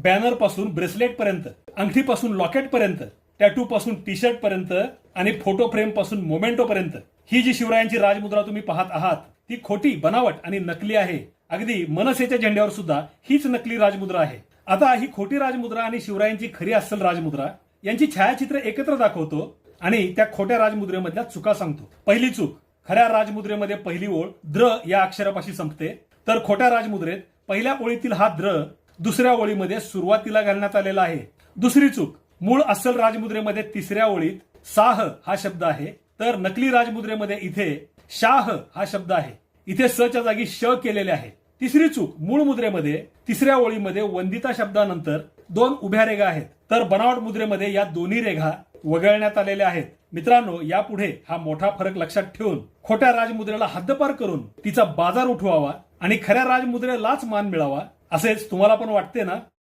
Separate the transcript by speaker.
Speaker 1: Banner पासून bracelet पर्यंत, अंगठी पासून लॉकेट पर्यंत, टॅटू पासून टी शर्ट पर्यंत आणि फोटो फ्रेम पासून मोमेंटो पर्यंत ही जी शिवरायांची राजमुद्रा तुम्ही पाहत आहात ती खोटी, बनावट आणि नकली आहे. अगदी मनसेच्या झेंड्यावर सुद्धा हीच नकली राजमुद्रा आहे. आता ही खोटी राजमुद्रा आणि शिवरायांची खरी अस्सल राजमुद्रा यांची छायाचित्र एकत्र दाखवतो आणि त्या खोट्या राजमुद्रेमधल्या चुका सांगतो. पहिली चूक, खऱ्या राजमुद्रेमध्ये पहिली ओळ द्र या अक्षरापाशी संपते, तर खोट्या राजमुद्रेत पहिल्या ओळीतील हा द्र दुसऱ्या ओळीमध्ये सुरुवातीला घालण्यात आलेला आहे. दुसरी चूक, मूळ अस्सल राजमुद्रेमध्ये तिसऱ्या ओळीत साह हा शब्द आहे, तर नकली राजमुद्रेमध्ये इथे शाह हा शब्द आहे. इथे स च्या जागी श केलेले आहे. तिसरी चूक, मूळ मुद्रेमध्ये तिसऱ्या ओळीमध्ये वंदिता शब्दानंतर 2 उभ्या रेघा आहेत, तर बनावट मुद्रेमध्ये या दोन्ही रेघा वगळण्यात आलेल्या आहेत. मित्रांनो, यापुढे हा मोठा फरक लक्षात ठेवून खोट्या राजमुद्रेला हद्दपार करून तिचा बाजार उठवावा आणि खऱ्या राजमुद्रेलाच मान मिळावा असेच तुम्हाला पण वाटते ना?